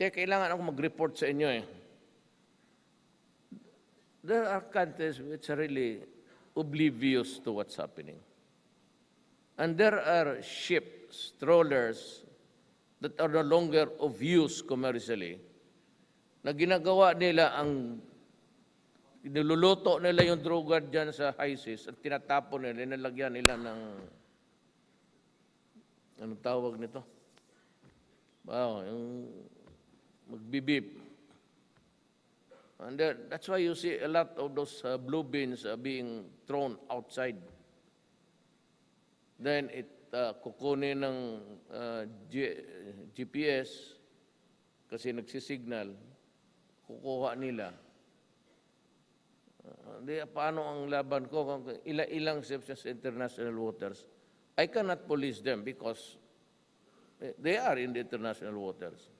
Kaya kailangan ako mag-report sa inyo eh. There are countries which are really oblivious to what's happening. And there are ships, trawlers, that are no longer of use commercially, na ginagawa nila ang niluluto nila yung droga dyan sa high seas at tinatapon nila, inalagyan nila ng anong tawag nito? Wow, yung magbibip. And that's why you see a lot of those blue bins being thrown outside. Then it kukunin ng GPS kasi nagsisignal, kukuha nila. Paano ang laban ko kung ilang ships sa international waters? I cannot police them because they are in the international waters.